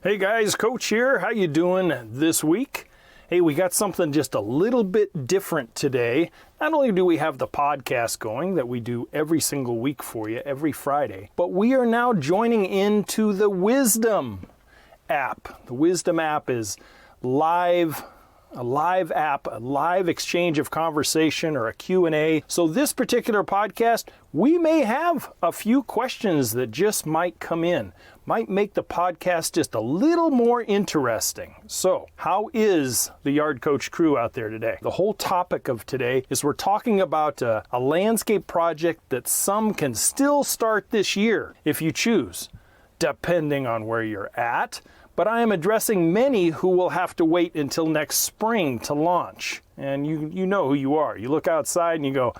Hey guys, Coach here. How you doing this week? Hey, we got something just a little bit different today. Not only do we have the podcast going that we do every single week for you, every Friday, but we are now joining into the Wisdom app. The Wisdom app is a live app, a live exchange of conversation or a Q&A. So this particular podcast, we may have a few questions that just might come in, might make the podcast just a little more interesting. So how is the Yard Coach crew out there today? The whole topic of today is we're talking about a landscape project that some can still start this year if you choose, depending on where you're at. But I am addressing many who will have to wait until next spring to launch. And you know who you are. You look outside and you go,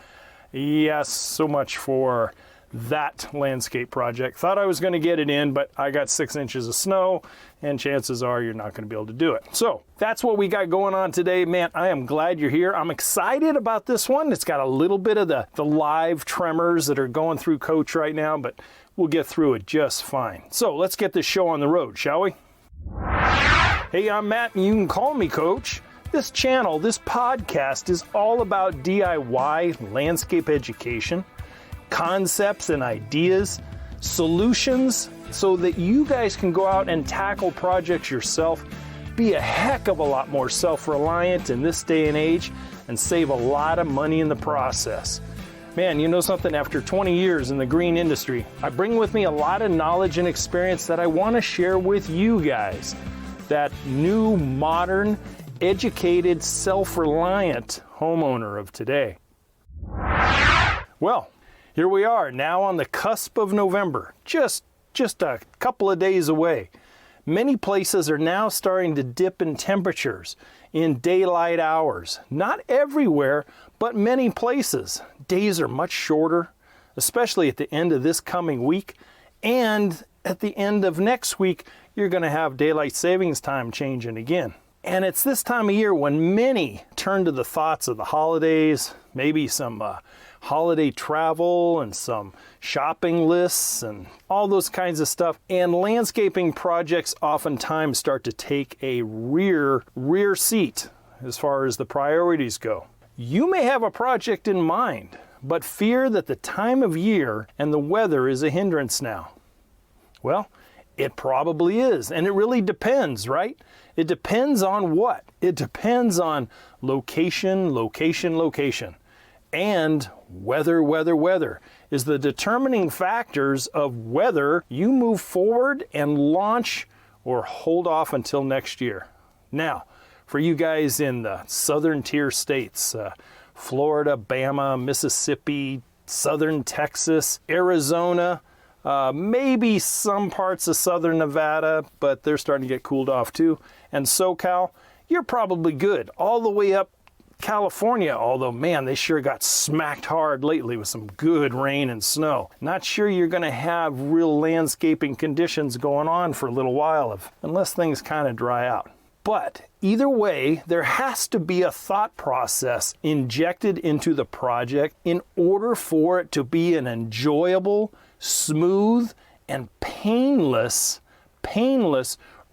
yes, so much for that landscape project. Thought I was going to get it in, but I got 6 inches of snow, and chances are you're not going to be able to do it. So that's what we got going on today. Man, I am glad you're here. I'm excited about this one. It's got a little bit of the live tremors that are going through Coach right now, but we'll get through it just fine. So let's get this show on the road, shall we? Hey, I'm Matt, and you can call me Coach. This channel, this podcast is all about DIY landscape education, concepts and ideas, solutions, so that you guys can go out and tackle projects yourself, be a heck of a lot more self-reliant in this day and age, and save a lot of money in the process. Man, you know something? After 20 years in the green industry, I bring with me a lot of knowledge and experience that I want to share with you guys. That new, modern, educated, self-reliant homeowner of today. Well, here we are, now on the cusp of November, just a couple of days away. Many places are now starting to dip in temperatures in daylight hours. Not everywhere, but many places. Days are much shorter, especially at the end of this coming week. And at the end of next week, you're going to have daylight savings time changing again. And it's this time of year when many turn to the thoughts of the holidays, maybe some holiday travel and some shopping lists and all those kinds of stuff. And landscaping projects oftentimes start to take a rear seat as far as the priorities go. You may have a project in mind, but fear that the time of year and the weather is a hindrance now. Well, it probably is, and it really depends, right? It depends on what? It depends on location, and weather is the determining factors of whether you move forward and launch or hold off until next year. Now, for you guys in the southern tier states, Florida, Bama, Mississippi, southern Texas, Arizona, maybe some parts of southern Nevada, but they're starting to get cooled off too. And SoCal, you're probably good. All the way up California, although, man, they sure got smacked hard lately with some good rain and snow. Not sure you're going to have real landscaping conditions going on for a little while unless things kind of dry out. But either way, there has to be a thought process injected into the project in order for it to be an enjoyable, smooth, and painless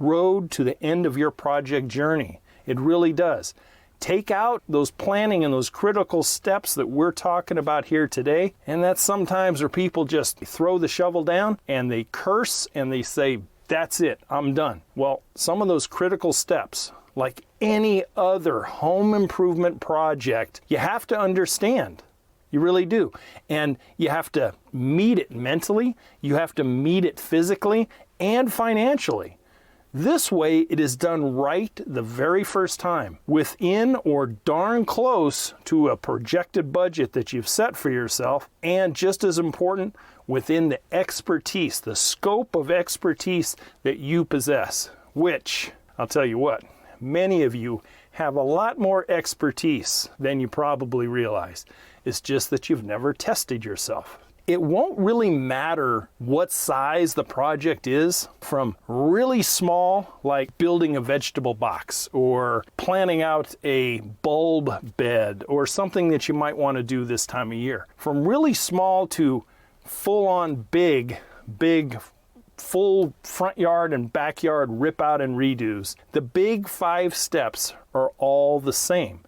road to the end of your project journey. It really does. Take out those planning and those critical steps that we're talking about here today, and that's sometimes where people just throw the shovel down and they curse and they say, that's it, I'm done. Well, some of those critical steps, like any other home improvement project, you have to understand. You really do. And you have to meet it mentally, you have to meet it physically and financially. This way, it is done right the very first time, within or darn close to a projected budget that you've set for yourself, and just as important, within the expertise, the scope of expertise that you possess, which, I'll tell you what, many of you have a lot more expertise than you probably realize. It's just that you've never tested yourself. It won't really matter what size the project is, from really small, like building a vegetable box or planning out a bulb bed or something that you might want to do this time of year. From really small to full-on big full front yard and backyard rip out and redos. The big 5 steps are all the same.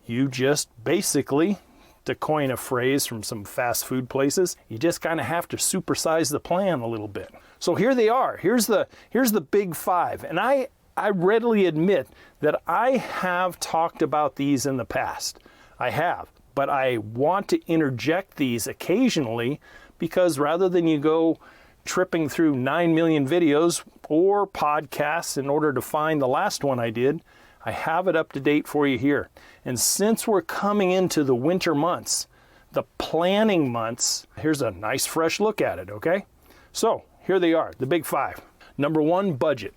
You just basically, to coin a phrase from some fast food places, you just kind of have to supersize the plan a little bit. So here they are. Here's the big 5. And I readily admit that I have talked about these in the past. I have. But I want to interject these occasionally because rather than you go tripping through 9 million videos or podcasts in order to find the last one I did, I have it up to date for you here. And since we're coming into the winter months, the planning months, here's a nice fresh look at it, okay? So here they are, the big 5. Number 1, budget.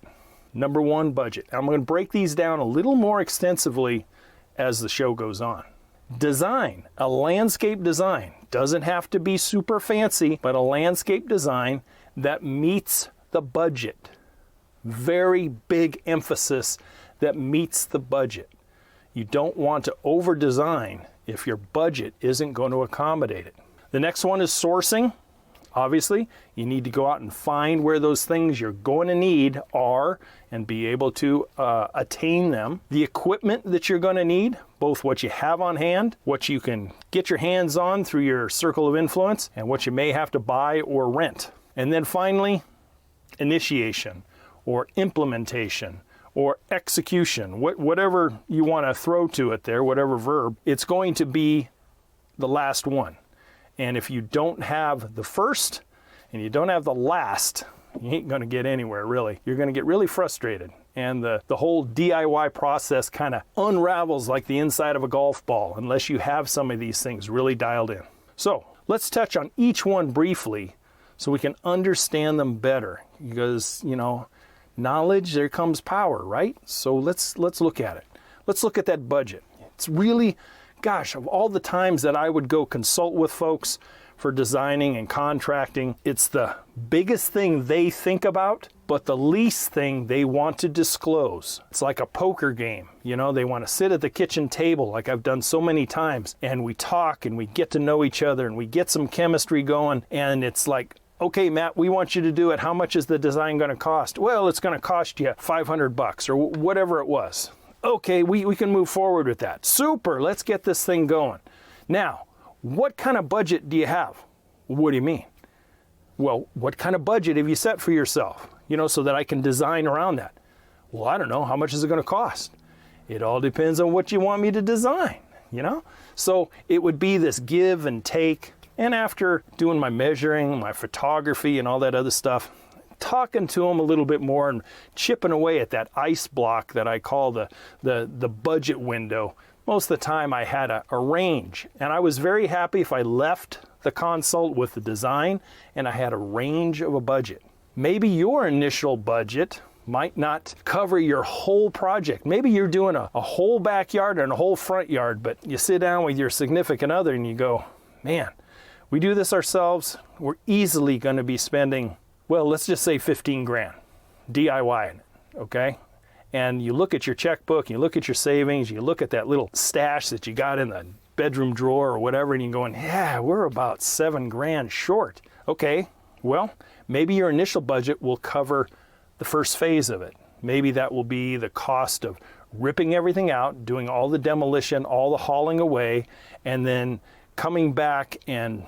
Number 1, budget. I'm going to break these down a little more extensively as the show goes on. Design, a landscape design. Doesn't have to be super fancy, but a landscape design that meets the budget. Very big emphasis that meets the budget. You don't want to over-design if your budget isn't going to accommodate it. The next one is sourcing. Obviously, you need to go out and find where those things you're going to need are and be able to attain them. The equipment that you're going to need, both what you have on hand, what you can get your hands on through your circle of influence, and what you may have to buy or rent. And then finally, initiation or implementation or execution, whatever you want to throw to it there, whatever verb, it's going to be the last one. And if you don't have the first and you don't have the last, you ain't going to get anywhere, really. You're going to get really frustrated. And the whole DIY process kind of unravels like the inside of a golf ball unless you have some of these things really dialed in. So let's touch on each one briefly so we can understand them better. Because, you know, knowledge, there comes power, right? So let's look at it. Let's look at that budget. It's really... Gosh, of all the times that I would go consult with folks for designing and contracting, it's the biggest thing they think about, but the least thing they want to disclose. It's like a poker game. You know, they want to sit at the kitchen table like I've done so many times, and we talk and we get to know each other and we get some chemistry going, and it's like, okay, Matt, we want you to do it. How much is the design going to cost? Well, it's going to cost you $500 or whatever it was. Okay, we can move forward with that. Super, let's get this thing going. Now, what kind of budget do you have? What do you mean? Well, what kind of budget have you set for yourself? You know, so that I can design around that. Well, I don't know. How much is it going to cost? It all depends on what you want me to design, you know? So it would be this give and take. And after doing my measuring, my photography and all that other stuff, talking to them a little bit more and chipping away at that ice block that I call the budget window. Most of the time I had a range, and I was very happy if I left the consult with the design and I had a range of a budget. Maybe your initial budget might not cover your whole project. Maybe you're doing a whole backyard and a whole front yard, but you sit down with your significant other and you go, man, we do this ourselves. We're easily going to be spending, well, let's just say 15 grand DIY, okay? And you look at your checkbook, you look at your savings, you look at that little stash that you got in the bedroom drawer or whatever, and you're going, yeah, we're about 7 grand short. Okay, well, maybe your initial budget will cover the first phase of it. Maybe that will be the cost of ripping everything out, doing all the demolition, all the hauling away, and then coming back and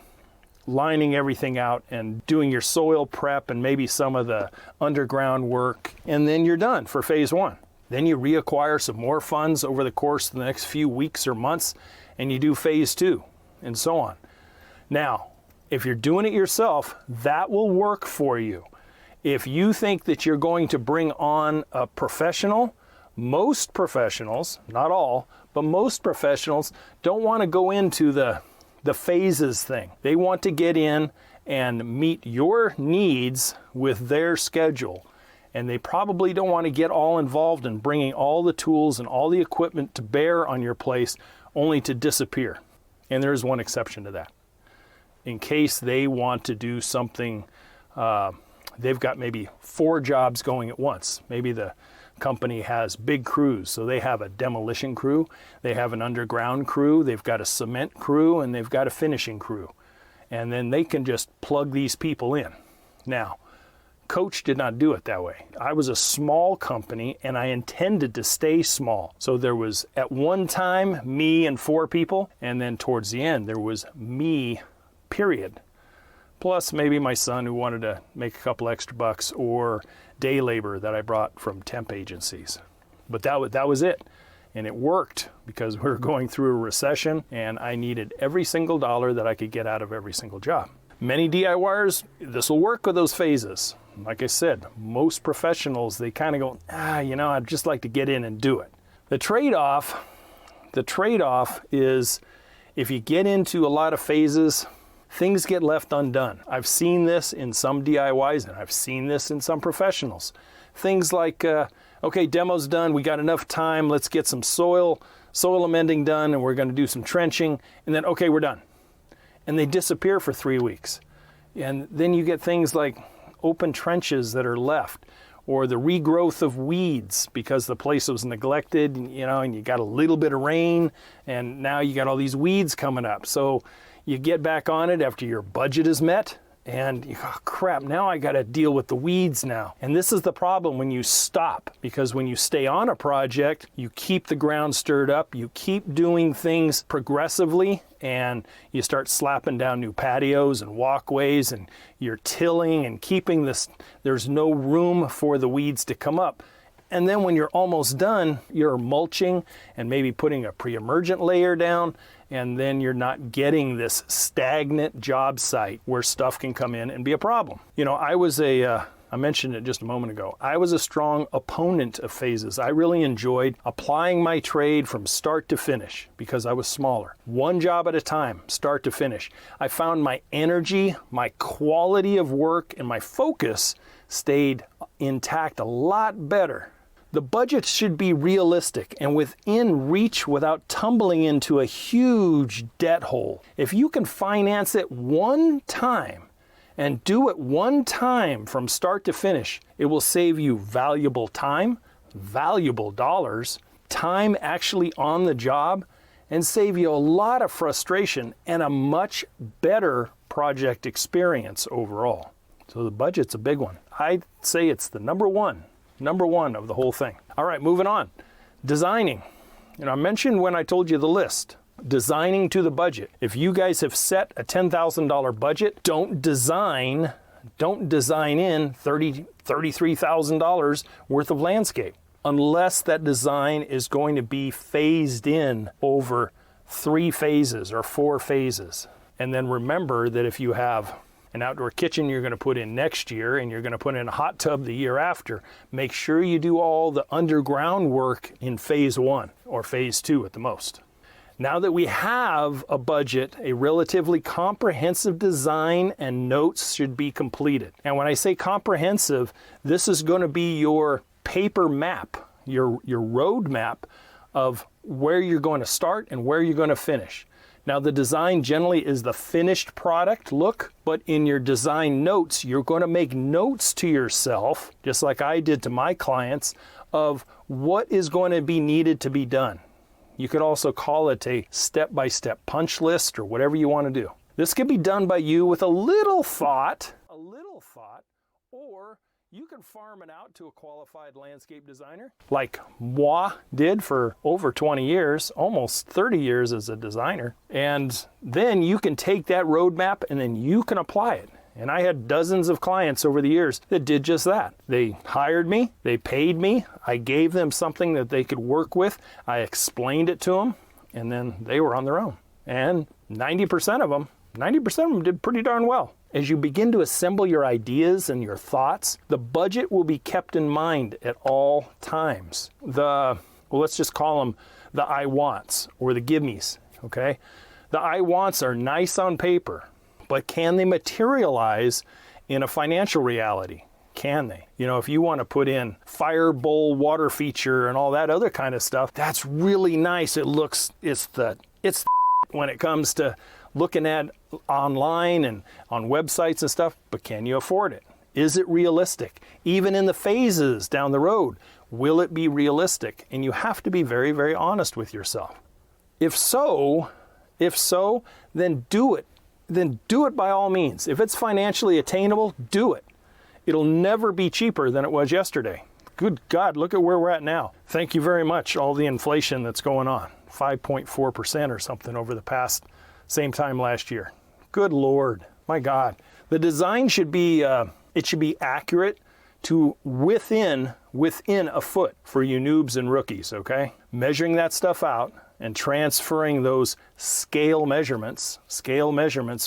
lining everything out and doing your soil prep and maybe some of the underground work, and then you're done for phase 1. Then you reacquire some more funds over the course of the next few weeks or months, and you do phase 2, and so on. Now, if you're doing it yourself, that will work for you. If you think that you're going to bring on a professional, most professionals, not all, but most professionals don't want to go into the phases thing. They want to get in and meet your needs with their schedule. And they probably don't want to get all involved in bringing all the tools and all the equipment to bear on your place only to disappear. And there is one exception to that. In case they want to do something, they've got maybe 4 jobs going at once. Maybe the company has big crews, so they have a demolition crew, they have an underground crew, they've got a cement crew, and they've got a finishing crew. And then they can just plug these people in. Now, coach did not do it that way. I was a small company and I intended to stay small. So there was at one time me and 4 people, and then towards the end there was me, period. Plus maybe my son who wanted to make a couple extra bucks, or day labor that I brought from temp agencies. But that was it. And it worked because we were going through a recession and I needed every single dollar that I could get out of every single job. Many DIYers, this will work with those phases. Like I said, most professionals, they kind of go, I'd just like to get in and do it. The trade-off is if you get into a lot of phases, things get left undone. I've seen this in some DIYs and I've seen this in some professionals. Things like, okay, demo's done, we got enough time, let's get some soil amending done, and we're gonna do some trenching, and then, okay, we're done. And they disappear for 3 weeks. And then you get things like open trenches that are left, or the regrowth of weeds because the place was neglected, and you got a little bit of rain, and now you got all these weeds coming up. So you get back on it after your budget is met, and you go, oh, crap, now I got to deal with the weeds now. And this is the problem when you stop, because when you stay on a project, you keep the ground stirred up, you keep doing things progressively, and you start slapping down new patios and walkways, and you're tilling and keeping this, there's no room for the weeds to come up. And then when you're almost done, you're mulching and maybe putting a pre-emergent layer down, and then you're not getting this stagnant job site where stuff can come in and be a problem. I mentioned it just a moment ago, I was a strong opponent of phases. I really enjoyed applying my trade from start to finish because I was smaller. One job at a time, start to finish. I found my energy, my quality of work, and my focus stayed intact a lot better. The budget should be realistic and within reach without tumbling into a huge debt hole. If you can finance it one time and do it one time from start to finish, it will save you valuable time, valuable dollars, time actually on the job, and save you a lot of frustration and a much better project experience overall. So the budget's a big one. I'd say it's the number one of the whole thing. All right, moving on. Designing. I mentioned when I told you the list, designing to the budget. If you guys have set a $10,000 budget, don't design in $33,000 worth of landscape unless that design is going to be phased in over 3 phases or 4 phases. And then remember that if you have an outdoor kitchen you're going to put in next year and you're going to put in a hot tub the year after, make sure you do all the underground work in phase 1 or phase 2 at the most. Now that we have a budget, a relatively comprehensive design and notes should be completed. And when I say comprehensive, this is going to be your paper map, your road map of where you're going to start and where you're going to finish. Now the design generally is the finished product look, but in your design notes, you're going to make notes to yourself, just like I did to my clients, of what is going to be needed to be done. You could also call it a step-by-step punch list or whatever you want to do. This can be done by you with a little thought, or you can farm it out to a qualified landscape designer, like moi did for over 20 years, almost 30 years as a designer. And then you can take that roadmap and then you can apply it. And I had dozens of clients over the years that did just that. They hired me, they paid me, I gave them something that they could work with, I explained it to them, and then they were on their own. And 90% of them did pretty darn well. As you begin to assemble your ideas and your thoughts, the budget will be kept in mind at all times. Let's just call them the I wants or the give me's, okay? The I wants are nice on paper, but can they materialize in a financial reality? Can they? If you want to put in fire bowl water feature and all that other kind of stuff, that's really nice. It's when it comes to looking at online and on websites and stuff, but can you afford it? Is it realistic? Even in the phases down the road, will it be realistic? And you have to be very, very honest with yourself. If so, then do it. Then do it by all means. If it's financially attainable, do it. It'll never be cheaper than it was yesterday. Good God, look at where we're at now. Thank you very much, all the inflation that's going on. 5.4% or something over the past same time last year. Good Lord, my God. The design should be, it should be accurate to within a foot for you noobs and rookies, okay? Measuring that stuff out and transferring those scale measurements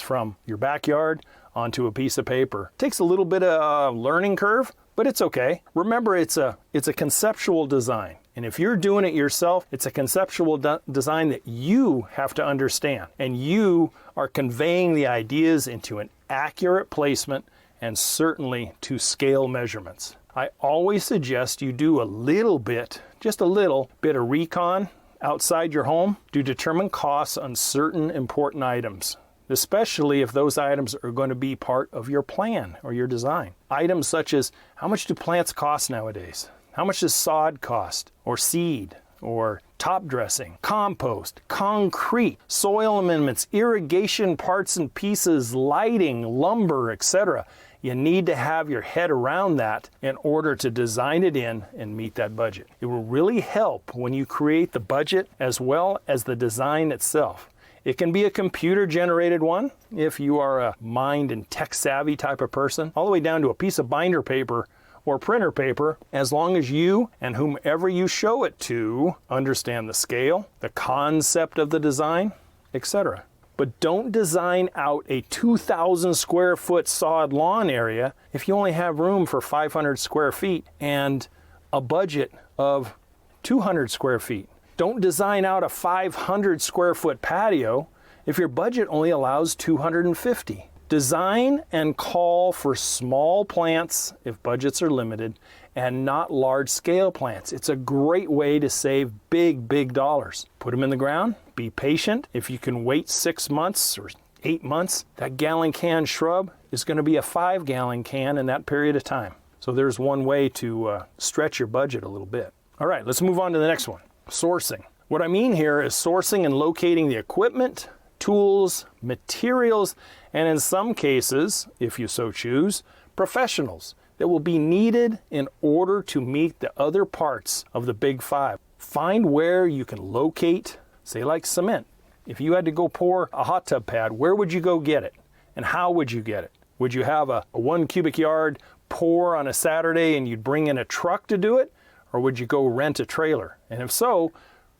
from your backyard onto a piece of paper. Takes a little bit of a learning curve, but it's okay. Remember, it's a conceptual design. And if you're doing it yourself, it's a conceptual design that you have to understand. And you are conveying the ideas into an accurate placement and certainly to scale measurements. I always suggest you do a little bit, just a little bit of recon outside your home to determine costs on certain important items, especially if those items are going to be part of your plan or your design. Items such as, how much do plants cost nowadays? How much does sod cost, or seed, or top dressing, compost, concrete, soil amendments, irrigation parts and pieces, lighting, lumber, etc. You need to have your head around that in order to design it in and meet that budget. It will really help when you create the budget as well as the design itself. It can be a computer-generated one if you are a mind and tech-savvy type of person, all the way down to a piece of binder paper or printer paper, as long as you and whomever you show it to understand the scale, the concept of the design, etc. But don't design out a 2,000 square foot sod lawn area if you only have room for 500 square feet and a budget of 200 square feet. Don't design out a 500 square foot patio if your budget only allows 250. Design and call for small plants if budgets are limited and not large scale plants. It's a great way to save big dollars. Put them in the ground, be patient. If you can wait 6 months or 8 months, that gallon can shrub is going to be a 5-gallon can in that period of time. So there's one way to stretch your budget a little bit. All right, let's move on to the next one. Sourcing. What I mean here is sourcing and locating the equipment, tools, materials, and in some cases, if you so choose, professionals that will be needed in order to meet the other parts of the big five. Find where you can locate, say like cement. If you had to go pour a hot tub pad, where would you go get it? And how would you get it? Would you have a 1 cubic yard pour on a Saturday and you'd bring in a truck to do it? Or would you go rent a trailer? And if so,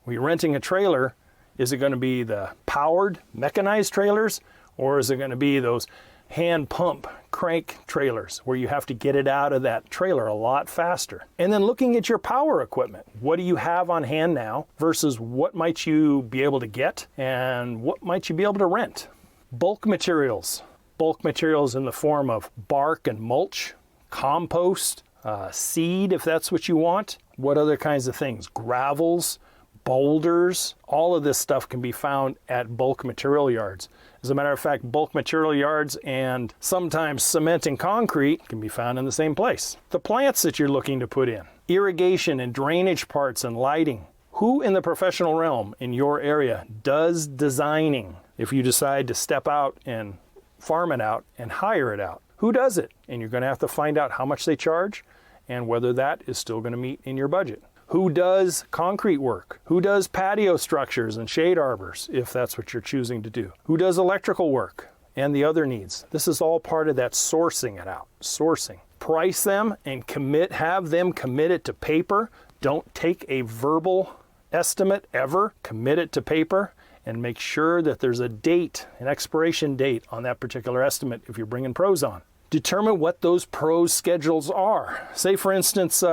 when you're renting a trailer, is it going to be the powered, mechanized trailers? Or is it going to be those hand pump crank trailers where you have to get it out of that trailer a lot faster? And then looking at your power equipment. What do you have on hand now versus what might you be able to get and what might you be able to rent? Bulk materials. Bulk materials in the form of bark and mulch, compost, seed if that's what you want. What other kinds of things? Gravels, boulders, all of this stuff can be found at bulk material yards. As a matter of fact, bulk material yards and sometimes cement and concrete can be found in the same place. The plants that you're looking to put in, irrigation and drainage parts and lighting. Who in the professional realm in your area does designing? If you decide to step out and farm it out and hire it out, who does it? And you're going to have to find out how much they charge and whether that is still going to meet in your budget. Who does concrete work? Who does patio structures and shade arbors, if that's what you're choosing to do? Who does electrical work and the other needs? This is all part of that sourcing it out. Sourcing. Price them and have them commit it to paper. Don't take a verbal estimate ever. Commit it to paper and make sure that there's a date, an expiration date on that particular estimate if you're bringing pros on. Determine what those pros schedules are. Say for instance,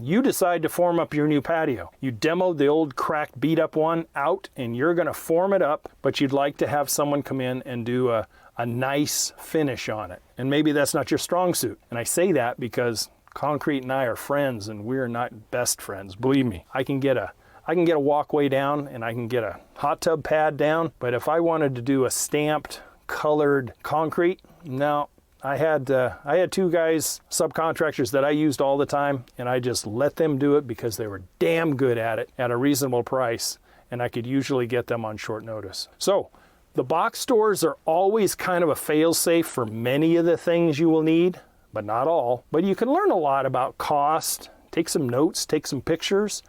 you decide to form up your new patio. You demoed the old cracked beat up one out and you're going to form it up, but you'd like to have someone come in and do a nice finish on it. And maybe that's not your strong suit. And I say that because concrete and I are friends and we're not best friends. Believe me, I can get a walkway down and I can get a hot tub pad down, but if I wanted to do a stamped colored concrete, no. I had 2 guys, subcontractors that I used all the time, and I just let them do it because they were damn good at it at a reasonable price, and I could usually get them on short notice. So the box stores are always kind of a fail-safe for many of the things you will need, but not all. But you can learn a lot about cost, take some notes, take some pictures,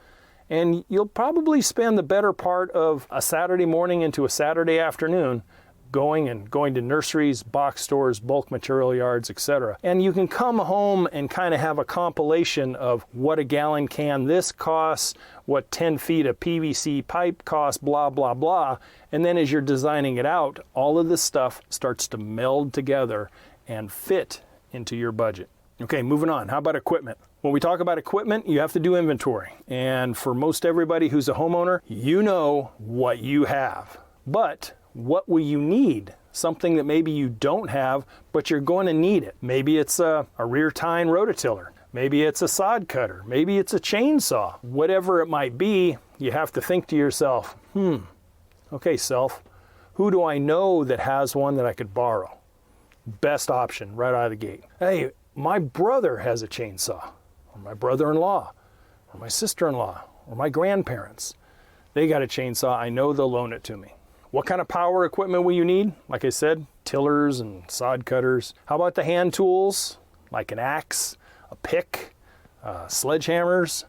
and you'll probably spend the better part of a Saturday morning into a Saturday afternoon going to nurseries, box stores, bulk material yards, etc. And you can come home and kind of have a compilation of what a gallon can this costs, what 10 feet of PVC pipe costs, blah, blah, blah. And then as you're designing it out, all of this stuff starts to meld together and fit into your budget. Okay, moving on. How about equipment? When we talk about equipment, you have to do inventory. And for most everybody who's a homeowner, you know what you have. But what will you need? Something that maybe you don't have, but you're going to need it. Maybe it's a rear tine rototiller. Maybe it's a sod cutter. Maybe it's a chainsaw. Whatever it might be, you have to think to yourself, okay, self, who do I know that has one that I could borrow? Best option right out of the gate. Hey, my brother has a chainsaw, or my brother-in-law, or my sister-in-law, or my grandparents. They got a chainsaw. I know they'll loan it to me. What kind of power equipment will you need? Like I said, tillers and sod cutters. How about the hand tools, like an axe, a pick, sledgehammers?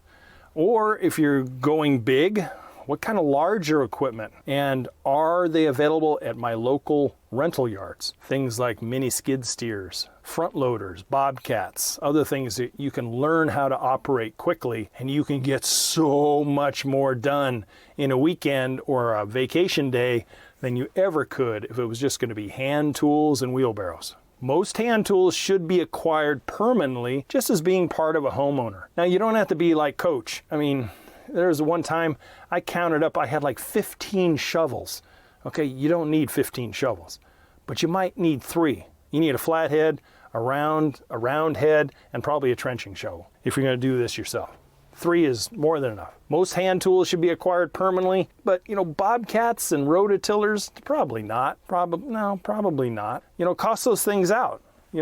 Or if you're going big, what kind of larger equipment? And are they available at my local rental yards? Things like mini skid steers, front loaders, bobcats, other things that you can learn how to operate quickly, and you can get so much more done in a weekend or a vacation day than you ever could if it was just going to be hand tools and wheelbarrows. Most hand tools should be acquired permanently just as being part of a homeowner. Now, you don't have to be like Coach. I mean, there was one time I counted up, I had like 15 shovels. Okay, you don't need 15 shovels, but you might need 3. You need a flat head, a round head, and probably a trenching shovel if you're going to do this yourself. 3 is more than enough. Most hand tools should be acquired permanently, but bobcats and rototillers, probably not. Probably not. Cost those things out,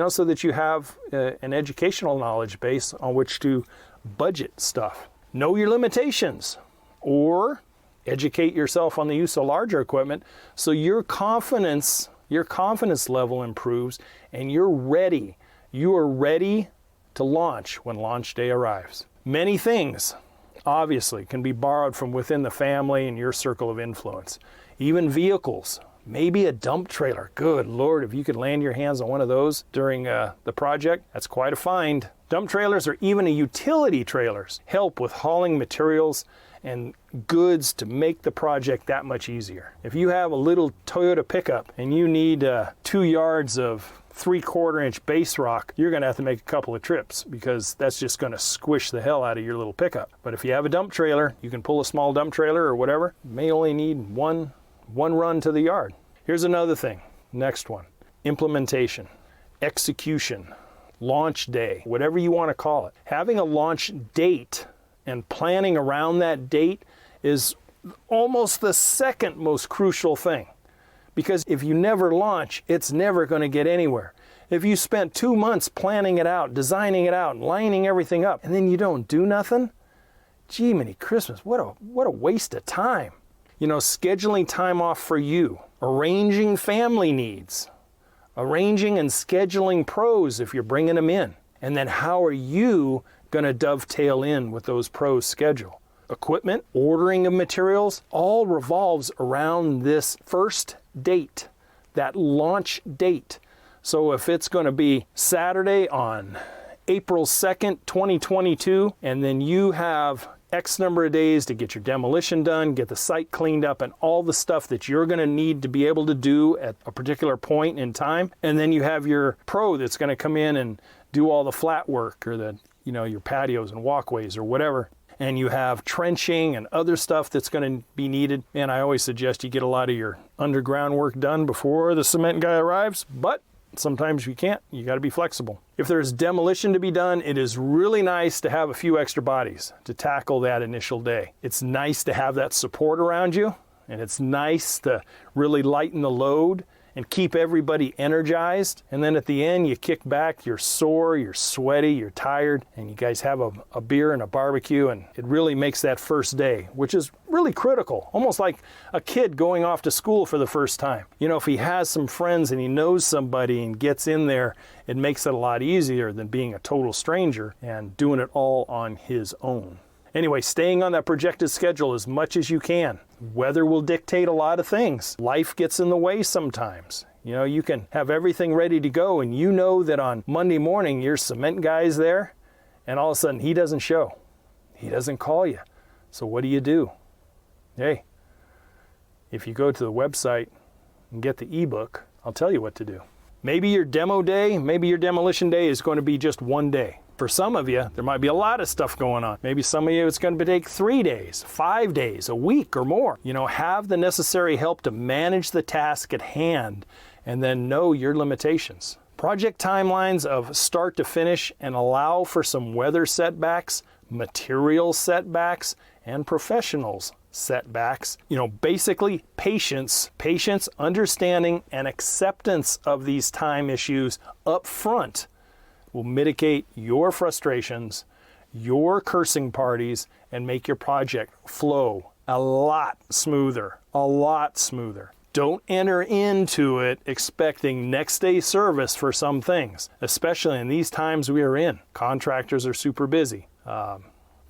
so that you have an educational knowledge base on which to budget stuff. Know your limitations, or educate yourself on the use of larger equipment so your confidence level improves and you're ready. You are ready to launch when launch day arrives. Many things, obviously, can be borrowed from within the family and your circle of influence. Even vehicles, maybe a dump trailer. Good Lord, if you could land your hands on one of those during the project, that's quite a find. Dump trailers or even utility trailers help with hauling materials and goods to make the project that much easier. If you have a little Toyota pickup and you need 2 yards of 3/4 inch base rock, you're going to have to make a couple of trips because that's just going to squish the hell out of your little pickup. But if you have a dump trailer, you can pull a small dump trailer or whatever. You may only need one run to the yard. Here's another thing. Next one. Implementation, execution, launch day, whatever you want to call it. Having a launch date and planning around that date is almost the second most crucial thing. Because if you never launch, it's never going to get anywhere. If you spent 2 months planning it out, designing it out, lining everything up, and then you don't do nothing, gee, many Christmas, what a waste of time. Scheduling time off for you, arranging family needs, arranging and scheduling pros if you're bringing them in. And then how are you going to dovetail in with those pros' schedule? Equipment, ordering of materials, all revolves around this first date, that launch date. So if it's going to be Saturday on April 2nd, 2022, and then you have X number of days to get your demolition done, get the site cleaned up, and all the stuff that you're going to need to be able to do at a particular point in time, and then you have your pro that's going to come in and do all the flat work or your patios and walkways or whatever, and you have trenching and other stuff that's going to be needed. And I always suggest you get a lot of your underground work done before the cement guy arrives, but sometimes you can't. You got to be flexible. If there's demolition to be done, it is really nice to have a few extra bodies to tackle that initial day. It's nice to have that support around you, and it's nice to really lighten the load and keep everybody energized. And then at the end, you kick back, you're sore, you're sweaty, you're tired, and you guys have a beer and a barbecue, and it really makes that first day, which is really critical, almost like a kid going off to school for the first time. You know, if he has some friends and he knows somebody and gets in there, it makes it a lot easier than being a total stranger and doing it all on his own. Anyway, staying on that projected schedule as much as you can. Weather will dictate a lot of things. Life gets in the way sometimes. You know, you can have everything ready to go, and you know that on Monday morning your cement guy's there, and all of a sudden he doesn't show. He doesn't call you. So what do? Hey, if you go to the website and get the ebook, I'll tell you what to do. Maybe your demo day, maybe your demolition day is going to be just one day. For some of you, there might be a lot of stuff going on. Maybe some of you, it's going to take 3 days, 5 days, a week or more. You know, have the necessary help to manage the task at hand and then know your limitations. Project timelines of start to finish and allow for some weather setbacks, material setbacks, and professionals setbacks. You know, basically patience, understanding, and acceptance of these time issues up front will mitigate your frustrations, your cursing parties, and make your project flow a lot smoother. Don't enter into it expecting next day service for some things, especially in these times we are in. Contractors are super busy.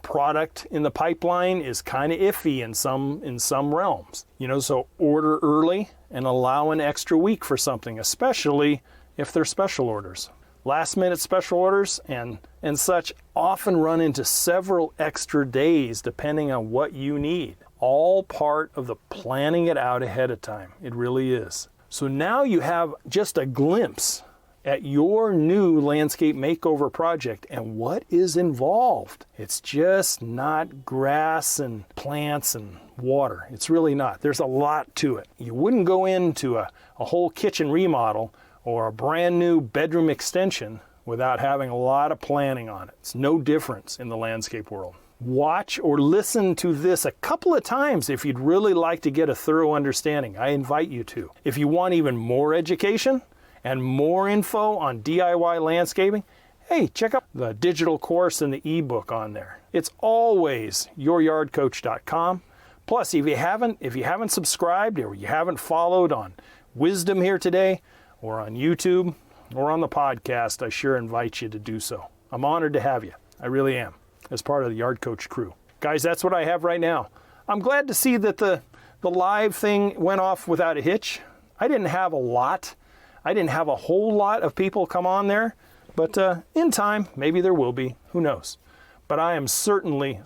Product in the pipeline is kind of iffy in some realms. You know, so order early and allow an extra week for something, especially if they're special orders. Last minute special orders and such often run into several extra days depending on what you need. All part of the planning it out ahead of time. It really is. So now you have just a glimpse at your new landscape makeover project and what is involved. It's just not grass and plants and water. It's really not. There's a lot to it. You wouldn't go into a whole kitchen remodel or a brand new bedroom extension without having a lot of planning on it. It's no difference in the landscape world. Watch or listen to this a couple of times if you'd really like to get a thorough understanding. I invite you to. If you want even more education and more info on DIY landscaping, hey, check out the digital course and the ebook on there. It's always youryardcoach.com. Plus, if you haven't subscribed or you haven't followed on Wisdom Here Today, or on YouTube, or on the podcast, I sure invite you to do so. I'm honored to have you. I really am, as part of the Yard Coach crew. Guys, that's what I have right now. I'm glad to see that the live thing went off without a hitch. I didn't have a whole lot of people come on there, but in time, maybe there will be. Who knows? But I am certainly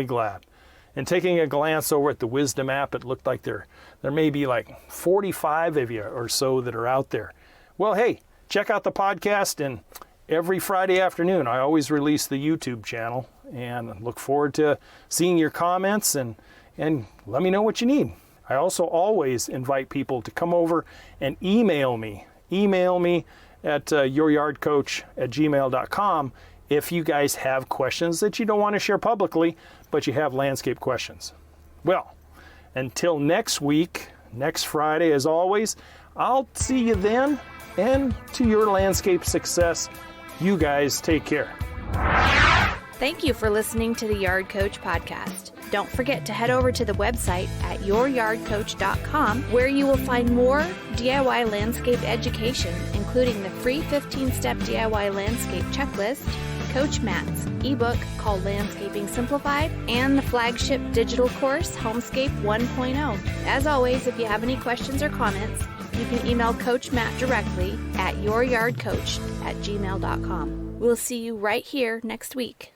glad. And taking a glance over at the Wisdom app, it looked like there may be like 45 of you or so that are out there. Well, hey, check out the podcast, and every Friday afternoon I always release the YouTube channel, and look forward to seeing your comments and let me know what you need. I also always invite people to come over and email me at youryardcoach@gmail.com if you guys have questions that you don't want to share publicly, but you have landscape questions. Well, until next week, next Friday, as always, I'll see you then, and to your landscape success, you guys take care. Thank you for listening to the Yard Coach podcast. Don't forget to head over to the website at youryardcoach.com, where you will find more DIY landscape education, including the free 15-step DIY landscape checklist, Coach Matt's ebook called Landscaping Simplified, and the flagship digital course, Homescape 1.0. As always, if you have any questions or comments, you can email Coach Matt directly at youryardcoach@gmail.com. We'll see you right here next week.